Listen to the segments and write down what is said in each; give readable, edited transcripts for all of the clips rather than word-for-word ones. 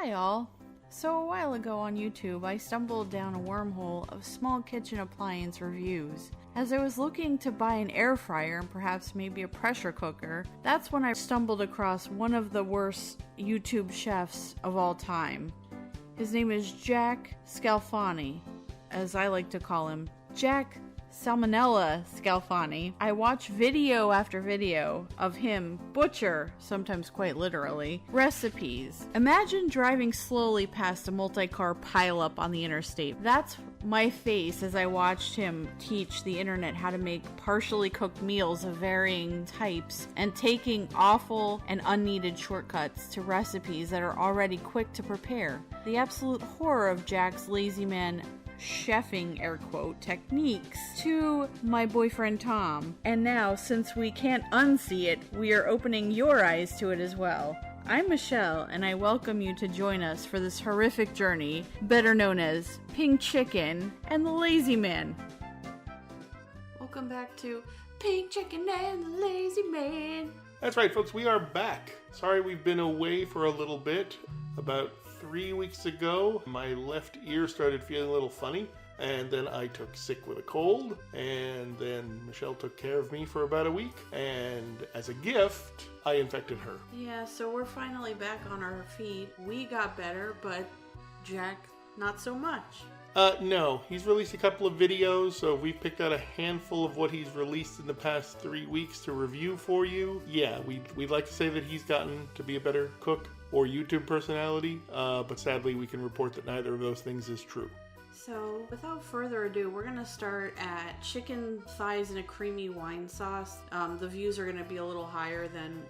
Hi all. So a while ago on YouTube, I stumbled down a wormhole of small kitchen appliance reviews. As I was looking to buy an air fryer and perhaps maybe a pressure cooker, that's when I stumbled across one of the worst YouTube chefs of all time. His name is Jack Scalfani, as I like to call him, Jack Salmonella Scalfani. I watch video after video of him butcher, sometimes quite literally, recipes. Imagine driving slowly past a multi-car pileup on the interstate. That's my face as I watched him teach the internet how to make partially cooked meals of varying types and taking awful and unneeded shortcuts to recipes that are already quick to prepare. The absolute horror of Jack's lazy man chefing, air quote, techniques to my boyfriend Tom. And now, since we can't unsee it, we are opening your eyes to it as well. I'm Michelle, and I welcome you to join us for this horrific journey, better known as Pink Chicken and the Lazy Man. Welcome back to Pink Chicken and the Lazy Man. That's right, folks, we are back. Sorry we've been away for a little bit. About 3 weeks ago, my left ear started feeling a little funny, and then I took sick with a cold, and then Michelle took care of me for about a week, and as a gift, I infected her. Yeah, so we're finally back on our feet. We got better, but Jack, not so much. No, he's released a couple of videos, so we've picked out a handful of what he's released in the past 3 weeks to review for you. Yeah, we'd like to say that he's gotten to be a better cook or YouTube personality, but sadly we can report that neither of those things is true. So, without further ado, we're going to start at chicken thighs in a creamy wine sauce. The views are going to be a little higher than,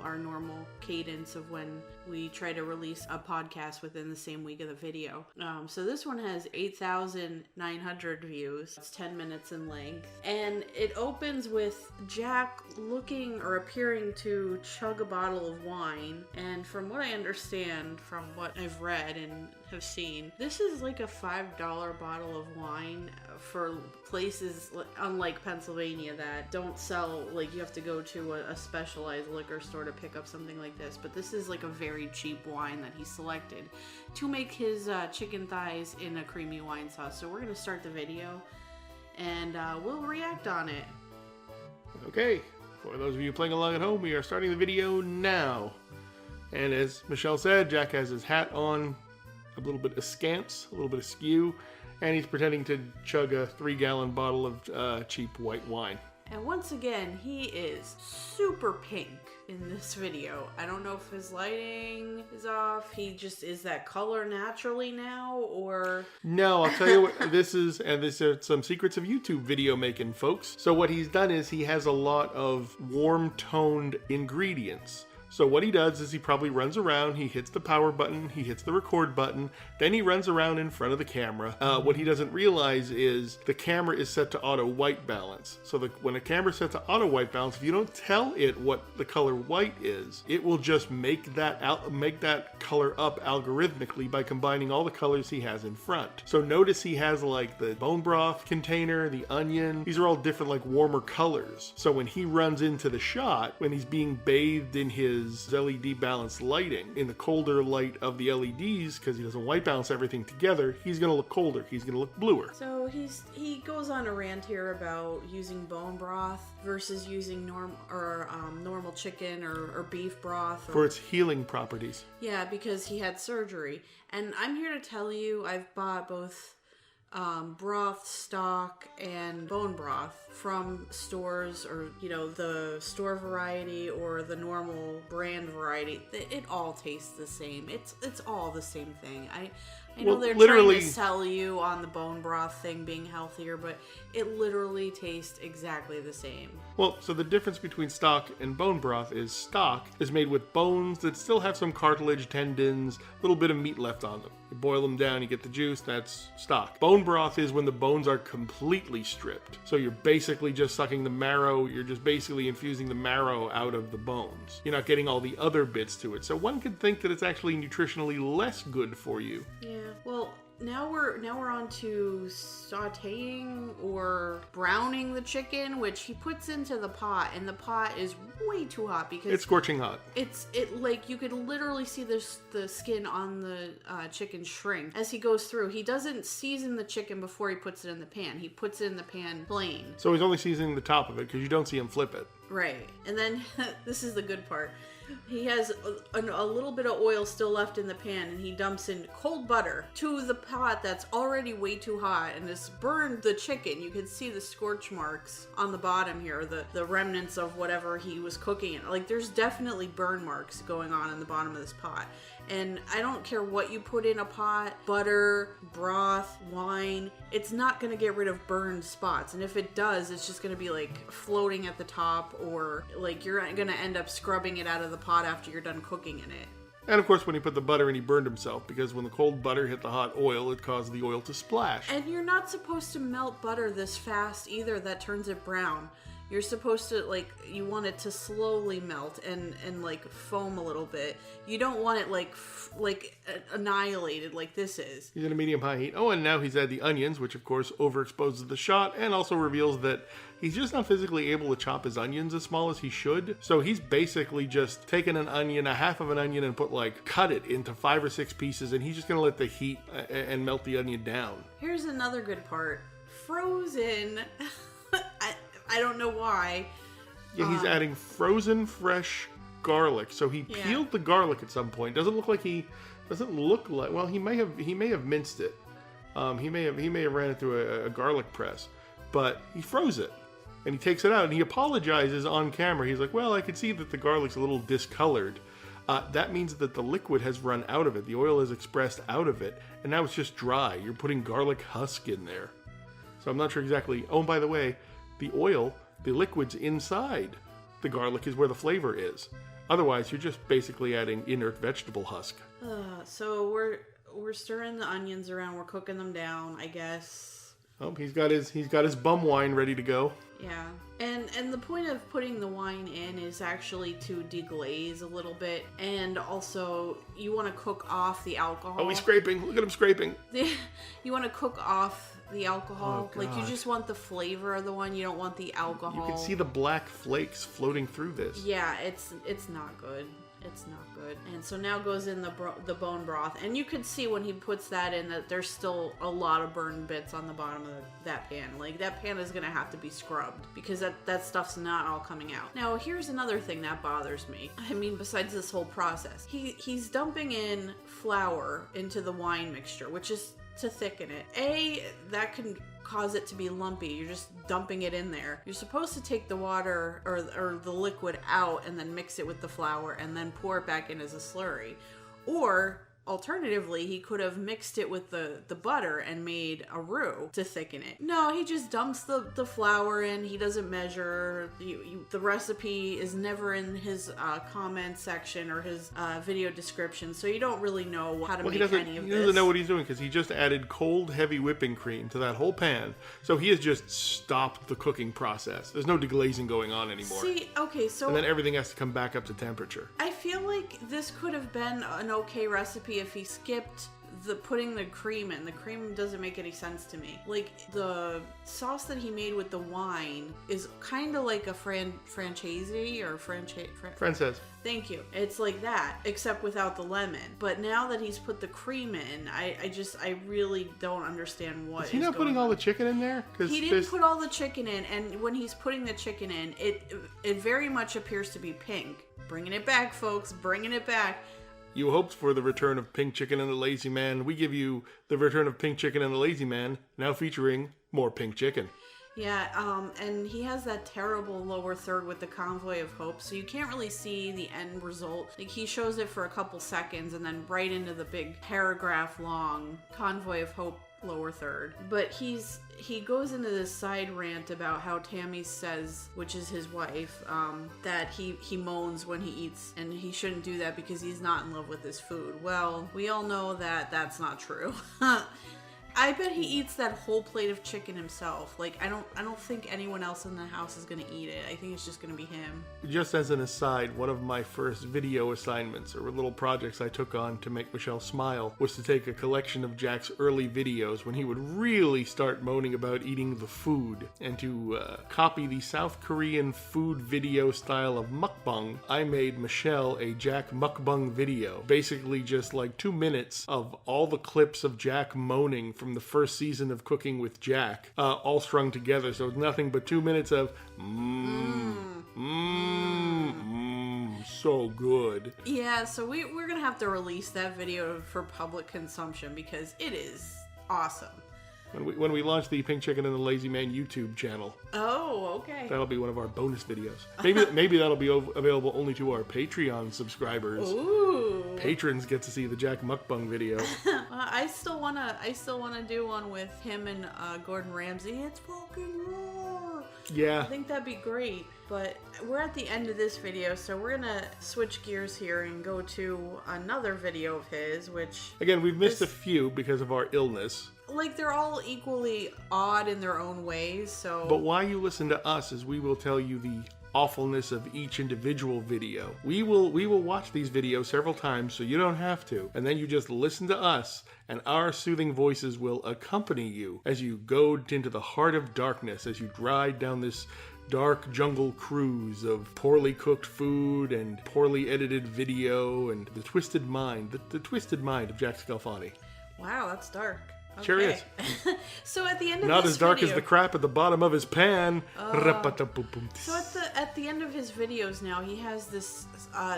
our normal cadence of when we try to release a podcast within the same week of the video. So this one has 8,900 views. It's 10 minutes in length. And it opens with Jack looking or appearing to chug a bottle of wine. And from what I understand, from what I've read and have seen, this is like a $5 bottle of wine for places unlike Pennsylvania that don't sell, like you have to go to a specialized liquor store to pick up something like this. But this is like a very cheap wine that he selected to make his chicken thighs in a creamy wine sauce. So we're going to start the video and we'll react on it. Okay, for those of you playing along at home, we are starting the video now. And as Michelle said, Jack has his hat on, a little bit askance, a little bit askew, and he's pretending to chug a 3-gallon bottle of cheap white wine. And once again, he is super pink in this video. I don't know if his lighting is off. He just is that color naturally now, or... No, I'll tell you what this is, and these are some secrets of YouTube video making, folks. So what he's done is he has a lot of warm-toned ingredients. So what he does is he probably runs around, he hits the power button, he hits the record button, then he runs around in front of the camera. What he doesn't realize is the camera is set to auto white balance. So when a camera is set to auto white balance, if you don't tell it what the color white is, it will just make that color up algorithmically by combining all the colors he has in front. So notice he has like the bone broth container, the onion, these are all different like warmer colors. So when he runs into the shot, when he's being bathed in his LED balanced lighting, in the colder light of the LEDs, because he doesn't white balance everything together, he's going to look colder, he's going to look bluer. So he goes on a rant here about using bone broth versus using normal chicken or beef broth. For its healing properties. Yeah, because he had surgery. And I'm here to tell you, I've bought both broth, stock, and bone broth from stores, or the store variety or the normal brand variety. It all tastes the same. It's all the same thing. I know they're trying to sell you on the bone broth thing being healthier, but it literally tastes exactly the same. Well, so the difference between stock and bone broth is stock is made with bones that still have some cartilage, tendons, a little bit of meat left on them. You boil them down, you get the juice, that's stock. Bone broth is when the bones are completely stripped. So you're basically just sucking the marrow, you're just basically infusing the marrow out of the bones. You're not getting all the other bits to it. So one could think that it's actually nutritionally less good for you. Yeah, well, now we're on to sautéing or browning the chicken, which he puts into the pot, and the pot is way too hot because it's scorching hot. It like you could literally see the skin on the chicken shrink as he goes through. He doesn't season the chicken before he puts it in the pan. He puts it in the pan plain. So he's only seasoning the top of it because you don't see him flip it. Right, and then this is the good part. He has a little bit of oil still left in the pan, and he dumps in cold butter to the pot that's already way too hot and has burned the chicken. You can see the scorch marks on the bottom here, the remnants of whatever he was cooking in. Like, there's definitely burn marks going on in the bottom of this pot. And I don't care what you put in a pot, butter, broth, wine, it's not going to get rid of burned spots. And if it does, it's just going to be like floating at the top, or like you're going to end up scrubbing it out of the pot after you're done cooking in it. And of course, when he put the butter in, he burned himself because when the cold butter hit the hot oil, it caused the oil to splash. And you're not supposed to melt butter this fast either. That turns it brown. You're supposed to, like, you want it to slowly melt and like foam a little bit. You don't want it like annihilated like this is. He's in a medium-high heat. Oh, and now he's added the onions, which of course overexposes the shot and also reveals that he's just not physically able to chop his onions as small as he should. So he's basically just taken an onion, a half of an onion, and cut it into 5 or 6 pieces, and he's just gonna let the heat and melt the onion down. Here's another good part. Frozen. I don't know why. Yeah, he's adding frozen fresh garlic. So he peeled the garlic at some point. Doesn't look like well, he may have minced it. He may have ran it through a garlic press, but he froze it. And he takes it out and he apologizes on camera. He's like, "Well, I could see that the garlic's a little discolored. That means that the liquid has run out of it. The oil is expressed out of it, and now it's just dry. You're putting garlic husk in there." So I'm not sure exactly. Oh, and by the way, the oil, the liquid's inside the garlic is where the flavor is. Otherwise, you're just basically adding inert vegetable husk. So we're stirring the onions around. We're cooking them down, I guess. Oh, he's got his bum wine ready to go. Yeah, and the point of putting the wine in is actually to deglaze a little bit, and also you want to cook off the alcohol. Oh, he's scraping! Look at him scraping. You want to cook off the alcohol. Oh, like, you just want the flavor of the wine. You don't want the alcohol. You can see the black flakes floating through this. Yeah, it's not good. It's not good. And so now goes in the bone broth. And you can see when he puts that in that there's still a lot of burned bits on the bottom of that pan. Like, that pan is going to have to be scrubbed because that stuff's not all coming out. Now, here's another thing that bothers me. I mean, besides this whole process. He's dumping in flour into the wine mixture, which is to thicken it. That can cause it to be lumpy. You're just dumping it in there. You're supposed to take the water or the liquid out and then mix it with the flour and then pour it back in as a slurry. Or alternatively, he could have mixed it with the butter and made a roux to thicken it. No, he just dumps the flour in. He doesn't measure. The recipe is never in his comment section or his video description, so you don't really know how to make any of this. He doesn't know what he's doing because he just added cold, heavy whipping cream to that whole pan. So he has just stopped the cooking process. There's no deglazing going on anymore. See, okay, so... And then everything has to come back up to temperature. I feel like this could have been an okay recipe if he skipped putting the cream in. The cream doesn't make any sense to me. Like, the sauce that he made with the wine is kind of like a francese or Frances. Thank you. It's like that, except without the lemon. But now that he's put the cream in, I really don't understand what is he not putting all the chicken in there? He didn't put all the chicken in, and when he's putting the chicken in, it very much appears to be pink. Bringing it back, folks. Bringing it back. You hoped for the return of Pink Chicken and the Lazy Man. We give you the return of Pink Chicken and the Lazy Man, now featuring more Pink Chicken. Yeah, and he has that terrible lower third with the Convoy of Hope, so you can't really see the end result. Like, he shows it for a couple seconds and then right into the big paragraph-long Convoy of Hope lower third. But he goes into this side rant about how Tammy says, which is his wife, that he moans when he eats, and he shouldn't do that because he's not in love with his food. Well, we all know that that's not true. I bet he eats that whole plate of chicken himself. Like, I don't think anyone else in the house is gonna eat it. I think it's just gonna be him. Just as an aside, one of my first video assignments, or little projects I took on to make Michelle smile, was to take a collection of Jack's early videos when he would really start moaning about eating the food, and to copy the South Korean food video style of mukbang. I made Michelle a Jack mukbang video, basically just like 2 minutes of all the clips of Jack moaning from the first season of Cooking with Jack, all strung together. So it's nothing but 2 minutes of so good. Yeah, so we're gonna have to release that video for public consumption because it is awesome. When we launch the Pink Chicken and the Lazy Man YouTube channel. Oh, okay. That'll be one of our bonus videos. Maybe that'll be available only to our Patreon subscribers. Ooh. Patrons get to see the Jack mukbang video. I still wanna do one with him and Gordon Ramsay. It's fucking raw. Yeah. I think that'd be great. But we're at the end of this video, so we're gonna switch gears here and go to another video of his, which... Again, we've missed a few because of our illness. Like, they're all equally odd in their own ways, so... But why you listen to us is we will tell you the awfulness of each individual video. We will watch these videos several times so you don't have to, and then you just listen to us, and our soothing voices will accompany you as you go into the heart of darkness, as you ride down this dark jungle cruise of poorly cooked food and poorly edited video and the twisted mind of Jack Scalfani. Wow, that's dark. Okay. Sure is. So at the end of Not this as dark video, as the crap at the bottom of his pan. So at the end of his videos now, he has this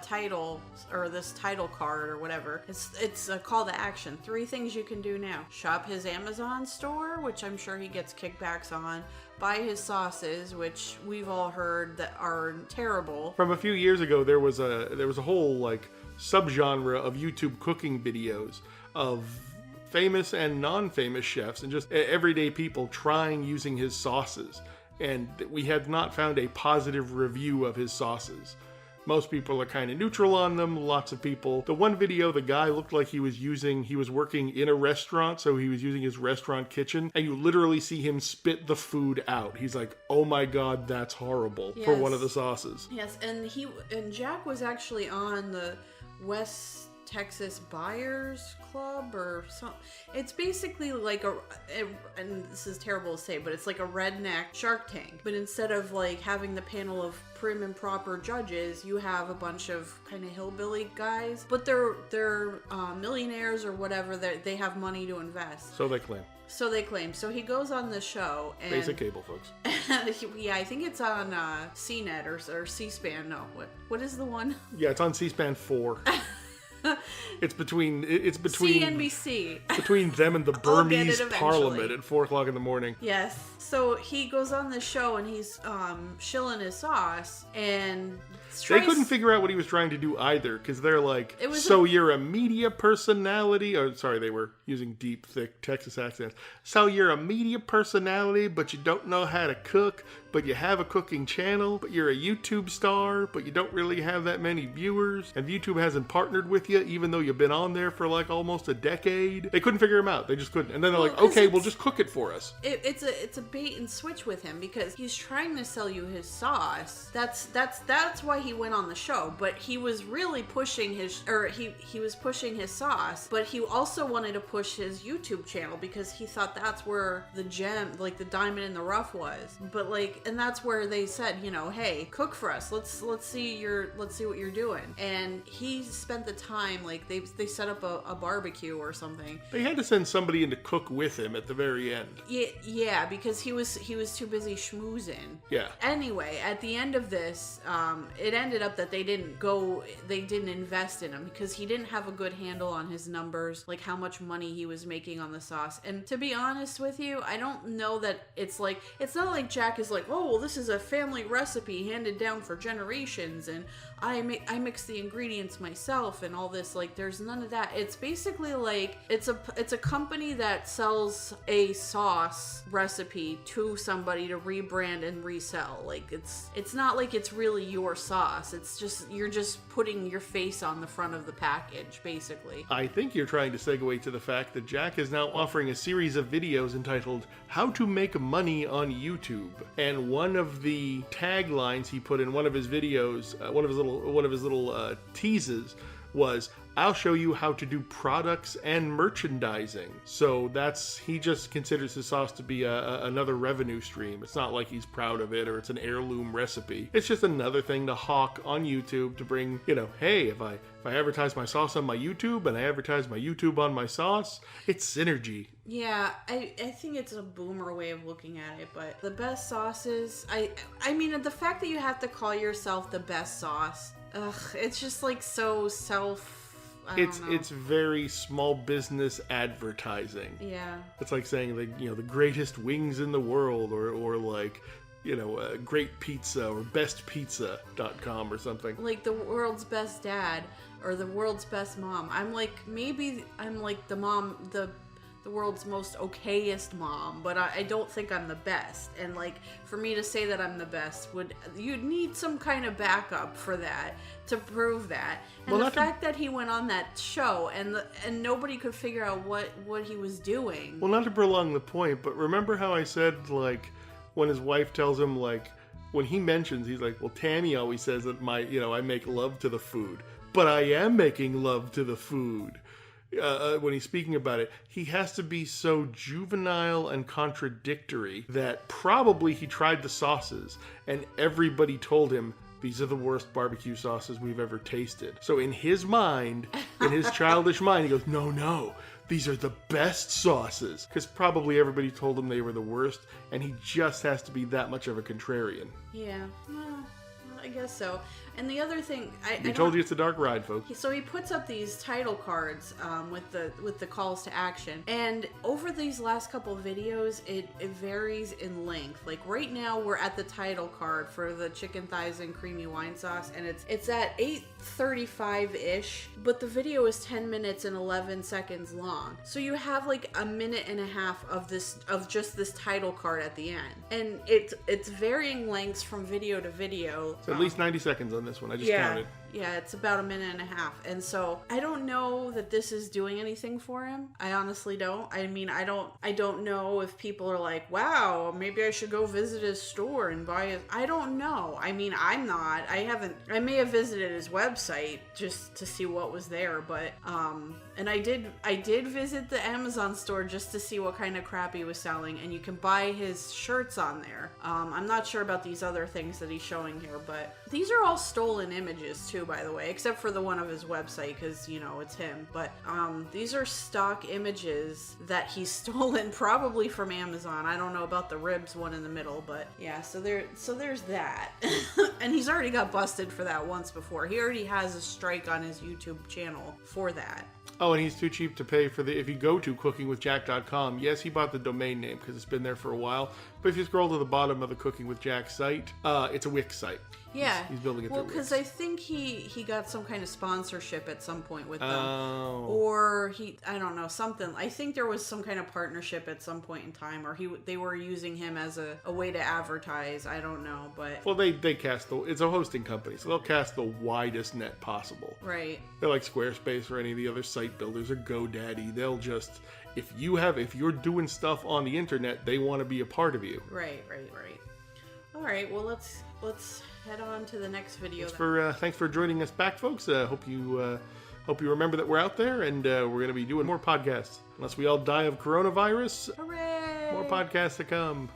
title, or this title card or whatever. It's a call to action. 3 things you can do now. Shop his Amazon store, which I'm sure he gets kickbacks on. Buy his sauces, which we've all heard that are terrible. From a few years ago, there was a whole like subgenre of YouTube cooking videos of famous and non-famous chefs and just everyday people trying using his sauces, and we have not found a positive review of his sauces. Most people are kind of neutral on them. Lots of people. The one video, the guy looked like he was working in a restaurant, so he was using his restaurant kitchen, and you literally see him spit the food out. He's like, oh my god, that's horrible, for one of the sauces. Yes, and Jack was actually on the West Texas Buyers Club or something. It's basically like and this is terrible to say, but it's like a redneck Shark Tank. But instead of like having the panel of prim and proper judges, you have a bunch of kind of hillbilly guys. But they're millionaires or whatever. They have money to invest. So they claim. So he goes on the show and... Basic cable, folks. Yeah, I think it's on CNET or C-SPAN. No, what is the one? Yeah, it's on C-SPAN 4. It's between CNBC. Between them and the Burmese Parliament at 4 o'clock in the morning. Yes. So he goes on the show and he's shilling his sauce, and they couldn't figure out what he was trying to do either, because they're like, you're a media personality. Oh, sorry, they were using deep, thick Texas accents. So you're a media personality, but you don't know how to cook, but you have a cooking channel, but you're a YouTube star, but you don't really have that many viewers, and YouTube hasn't partnered with you, even though you've been on there for like almost a decade. They couldn't figure him out. They just couldn't. And then they're like, okay, well, just cook it for us. It's a bait and switch with him, because he's trying to sell you his sauce. That's why he went on the show, but he was really pushing he was pushing his sauce, but he also wanted to push his YouTube channel because he thought that's where the gem, like the diamond in the rough was. But like, and that's where they said, hey, cook for us. Let's see what you're doing. And he spent the time, like they set up a barbecue or something. They had to send somebody in to cook with him at the very end. Yeah, because he was too busy schmoozing. Yeah. Anyway, at the end of this, it ended up that they didn't invest in him because he didn't have a good handle on his numbers, like how much money he was making on the sauce. And to be honest with you, I don't know that it's not like Jack is like, oh, well, this is a family recipe handed down for generations, and I mix the ingredients myself and all all this. Like, there's none of that. It's basically like it's a company that sells a sauce recipe to somebody to rebrand and resell. Like, it's not like it's really your sauce. It's just you're just putting your face on the front of the package, basically. I think you're trying to segue to the fact that Jack is now offering a series of videos entitled "How to Make Money on YouTube," and one of the taglines he put in one of his videos, one of his little teases, was, "I'll show you how to do products and merchandising." So he just considers his sauce to be another revenue stream. It's not like he's proud of it or it's an heirloom recipe. It's just another thing to hawk on YouTube to bring, hey, if I advertise my sauce on my YouTube and I advertise my YouTube on my sauce, it's synergy. Yeah, I think it's a boomer way of looking at it, but the best sauces, I mean, the fact that you have to call yourself the best sauce, it's just like so It's very small business advertising. Yeah. It's like saying the greatest wings in the world, or like, great pizza, or bestpizza.com or something. Like the world's best dad or the world's best mom. Maybe I'm like the mom, the world's most okayest mom, but I don't think I'm the best. And like, for me to say that I'm the best, you'd need some kind of backup for that to prove that. And the fact that he went on that show and nobody could figure out what he was doing. Well, not to prolong the point, but remember how I said, like, when his wife tells him, like, when he mentions, he's like, well, Tammy always says that I make love to the food, but I am making love to the food. When he's speaking about it, he has to be so juvenile and contradictory that probably he tried the sauces and everybody told him, these are the worst barbecue sauces we've ever tasted. So in his mind, in his childish mind, he goes, no, these are the best sauces. Because probably everybody told him they were the worst, and he just has to be that much of a contrarian. Yeah, well, I guess so. And the other thing, I told you it's a dark ride, folks. So he puts up these title cards with the calls to action, and over these last couple of videos, it varies in length. Like right now, we're at the title card for the chicken thighs and creamy wine sauce, and it's at 8:35-ish, but the video is 10 minutes and 11 seconds long. So you have like a minute and a half of just this title card at the end, and it's varying lengths from video to video. So at least 90 seconds on this one. I just counted. Yeah, it's about a minute and a half. And so I don't know that this is doing anything for him. I honestly don't. I mean, I don't know if people are like, wow, maybe I should go visit his store and buy it. I don't know. I mean, I'm not. I may have visited his website just to see what was there, but and I did visit the Amazon store just to see what kind of crap he was selling, and you can buy his shirts on there. I'm not sure about these other things that he's showing here, but these are all stolen images too, by the way, except for the one of his website, because it's him. But these are stock images that he's stolen, probably from Amazon. I don't know about the ribs one in the middle, but yeah, so there's that. And he's already got busted for that once before. He already has a strike on his YouTube channel for that. Oh, and he's too cheap to pay for if you go to cookingwithjack.com, yes, he bought the domain name because it's been there for a while, but if you scroll to the bottom of the Cooking with Jack site, it's a Wix site. Yeah. He's building it through Wix. Because I think he got some kind of sponsorship at some point with them. Oh. Or I don't know, something. I think there was some kind of partnership at some point in time, or they were using him as a way to advertise. I don't know, but... Well, they cast it's a hosting company, so they'll cast the widest net possible. Right. They're like Squarespace or any of the other site builders or GoDaddy. They'll just... If you're doing stuff on the internet, they want to be a part of you. Right. All right, well, let's head on to the next video. Thanks for joining us back, folks. Hope you remember that we're out there, and we're going to be doing more podcasts. Unless we all die of coronavirus. Hooray! More podcasts to come.